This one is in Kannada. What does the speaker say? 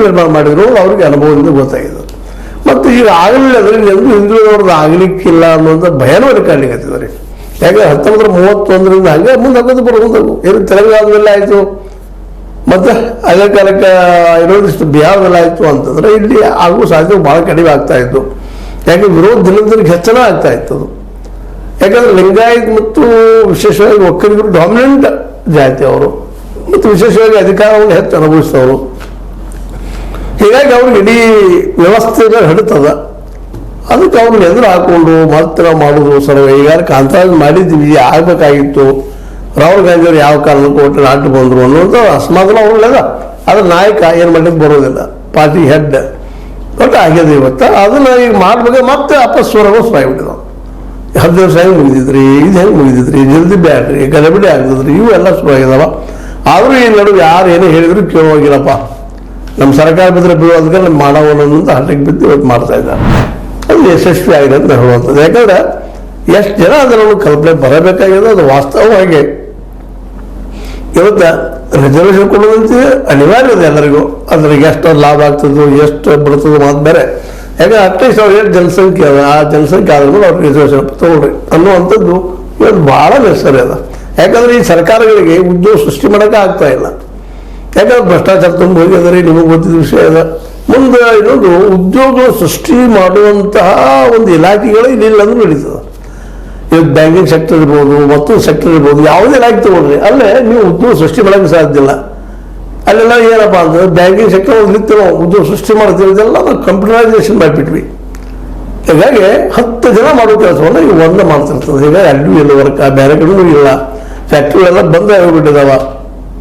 ನಿರ್ಮಾಣ ಮಾಡಿದ್ರು ಅವ್ರಿಗೆ ಅನುಭವದಿಂದ ಗೊತ್ತಾಗಿದೆ. ಮತ್ತು ಈಗ ಆಗಲಿಲ್ಲ ಅದರಲ್ಲಿ ಎಂದು ಹಿಂದುಳಿದವ್ರದ್ದು ಆಗಲಿಕ್ಕಿಲ್ಲ ಅನ್ನೋಂಥ ಭಯನೂ ಅಲ್ಲಿ ಕಾಣಲಿಕ್ಕತ್ತಿದ್ದಾರೆ. ಯಾಕೆ 1931ರಿಂದ ಹಂಗೆ ಮುಂದೆ ಹಾಕೋದು ಬರೋದು ಏನು ತೆಲಂಗಾಣದಲ್ಲಿ ಆಯಿತು, ಮತ್ತು ಅದೇ ಕಾಲಕ್ಕೆ ಇನ್ನೊಂದಿಷ್ಟು ಬಿಹಾರದಲ್ಲಿ ಆಯಿತು ಅಂತಂದರೆ ಇಲ್ಲಿ ಆಗುವ ಸಾಧ್ಯತೆ ಭಾಳ ಕಡಿಮೆ ಆಗ್ತಾ ಇತ್ತು. ಯಾಕೆ ವಿರೋಧ ದಿನದಿನಕ್ಕೆ ಹೆಚ್ಚಳ ಆಗ್ತಾ ಇತ್ತು ಅದು. ಯಾಕಂದರೆ ಲಿಂಗಾಯತ್ ಮತ್ತು ವಿಶೇಷವಾಗಿ ಒಕ್ಕಲಿಗರು ಡಾಮಿನೆಂಟ್ ಜಾತಿ ಅವರು, ಮತ್ತು ವಿಶೇಷವಾಗಿ ಅಧಿಕಾರವನ್ನು ಹೆಚ್ಚು ಅನುಭವಿಸಿದವರು. ಹೀಗಾಗಿ ಅವ್ರಿಗೆ ಇಡೀ ವ್ಯವಸ್ಥೆಗೆ ಹಿಡಿತದ. ಅದಕ್ಕೆ ಅವ್ರನ್ನ ಎದುರು ಹಾಕ್ಕೊಂಡು ಮಾತ್ರ ಮಾಡೋದು ಸರ್. ಈಗಾಗಲೇ ಕಾಂತರಾಜ್ ಮಾಡಿದ್ದೀವಿ, ಆಗಬೇಕಾಗಿತ್ತು. ರಾಹುಲ್ ಗಾಂಧಿ ಅವರು ಯಾವ ಕಾರಣಕ್ಕೂ ಒಟ್ಟು ನಾಟು ಬಂದರು ಅನ್ನೋದು ಅಸಮಾಧಾನ ಅವ್ರಲ್ಲ. ಅದ್ರ ನಾಯಕ ಏನು ಮಾಡಲಿಕ್ಕೆ ಬರೋದಿಲ್ಲ, ಪಾರ್ಟಿ ಹೆಡ್ ಒಟ್ಟು ಆಗ್ಯದ ಇವತ್ತು. ಅದನ್ನು ಈಗ ಮಾಡ್ಬೇಕು, ಮತ್ತೆ ಅಪಸ್ವರಗಳು ಶುರುವಾಗಿಬಿಟ್ಟಿದಾವೆ. 10 ವರ್ಷ ಹೆಂಗೆ ಮುಗಿದಿದ್ರಿ, ಇದು ಹೆಂಗೆ ಮುಗಿದಿದ್ರಿ, ಜಲ್ದಿ ಬ್ಯಾಡ್ರಿ, ಗಡಬಿಡಿ ಆಗ್ತದ್ರಿ, ಇವು ಎಲ್ಲ ಶುರುವಾಗಿದಾವ. ಆದರೂ ಈ ನಡುವೆ ಯಾರು ಏನೇ ಹೇಳಿದ್ರು ಕೇಳೋಗಿಲ್ಲಪ್ಪ. ನಮ್ಮ ಸರ್ಕಾರ ಬಿದ್ದರೆ ಬೀಳೋದಕ್ಕೆ ನಮ್ಮ ಮಾಡೋಣಂತ ಹಠಕ್ಕೆ ಬಿದ್ದು ಇವತ್ತು ಮಾಡ್ತಾ ಇದ್ದಾರೆ. ಅದು ಯಶಸ್ವಿ ಆಗಿದೆ ಅಂತ ಹೇಳುವಂಥದ್ದು. ಯಾಕಂದ್ರೆ ಎಷ್ಟು ಜನ ಅದನ್ನು ಕಲ್ಪನೆ ಬರಬೇಕಾಗಿದೆ. ಅದು ವಾಸ್ತವವಾಗಿ ಇವತ್ತು ರಿಸರ್ವೇಷನ್ ಕೊಡೋದಂತೆ ಅನಿವಾರ್ಯ ಇದೆ ಎಲ್ಲರಿಗೂ. ಅದ್ರಿಗೆ ಎಷ್ಟು ಲಾಭ ಆಗ್ತದೋ ಎಷ್ಟು ಬಿಡ್ತದೋ ಮಾತು ಬೇರೆ. ಯಾಕಂದ್ರೆ ಅಟ್ಲೀಸ್ಟ್ ಅವ್ರು ಎಷ್ಟು ಜನಸಂಖ್ಯೆ ಅದ, ಆ ಜನಸಂಖ್ಯೆ ಆದ್ರೂ ಅವ್ರಿಗೆ ರಿಸರ್ವೇಷನ್ ತೊಗೊಳ್ರಿ ಅನ್ನುವಂಥದ್ದು ಇವತ್ತು ಭಾಳ ನೆಸರಿ ಅದ. ಯಾಕಂದ್ರೆ ಈ ಸರ್ಕಾರಗಳಿಗೆ ಉದ್ಯೋಗ ಸೃಷ್ಟಿ ಮಾಡೋಕೆ ಆಗ್ತಾ ಇಲ್ಲ. ಯಾಕಂದ್ರೆ ಭ್ರಷ್ಟಾಚಾರ ತುಂಬ ಹೋಗಿದ್ರೆ ನಿಮಗೆ ಗೊತ್ತಿದ್ದ ವಿಷಯ ಅದ. ಮುಂದೆ ಇನ್ನೊಂದು ಉದ್ಯೋಗ ಸೃಷ್ಟಿ ಮಾಡುವಂತಹ ಒಂದು ಇಲಾಖೆಗಳು ಇಲ್ಲ ಅಂದ್ರೆ ನಡೀತದೆ. ಇವತ್ತು ಬ್ಯಾಂಕಿಂಗ್ ಸೆಕ್ಟರ್ ಇರ್ಬೋದು, ಮತ್ತೊಂದು ಸೆಕ್ಟರ್ ಇರ್ಬೋದು, ಯಾವುದೇ ಇಲಾಖೆ ತಗೊಳ್ರಿ, ಅಲ್ಲೇ ನೀವು ಉದ್ಯೋಗ ಸೃಷ್ಟಿ ಮಾಡೋಕ್ಕೆ ಸಾಧ್ಯ ಇಲ್ಲ. ಅಲ್ಲೆಲ್ಲ ಏನಪ್ಪ ಅಂದ್ರೆ ಬ್ಯಾಂಕಿಂಗ್ ಸೆಕ್ಟರ್ ಹೋಗ್ಲಿಕ್ಕೆ ನಾವು ಉದ್ಯೋಗ ಸೃಷ್ಟಿ ಮಾಡ್ತೀವಿ, ಇದೆಲ್ಲ ನಾವು ಕಂಪ್ಯೂಟರೈಸೇಷನ್ ಮಾಡಿಬಿಟ್ವಿ. ಹೀಗಾಗಿ 10 ಜನ ಮಾಡೋ ಕೆಲಸವನ್ನು ಈಗ ಒಂದೇ ಮಾಡ್ತಿರ್ತದೆ. ಹೀಗಾಗಿ ಅಲ್ಲೂ ಇಲ್ಲ ವರ್ಕ, ಬೇರೆ ಕಡೆನೂ ಇಲ್ಲ, ಫ್ಯಾಕ್ಟ್ರಿಗಳೆಲ್ಲ ಬಂದ್ ಆಗಿಬಿಟ್ಟಿದಾವ.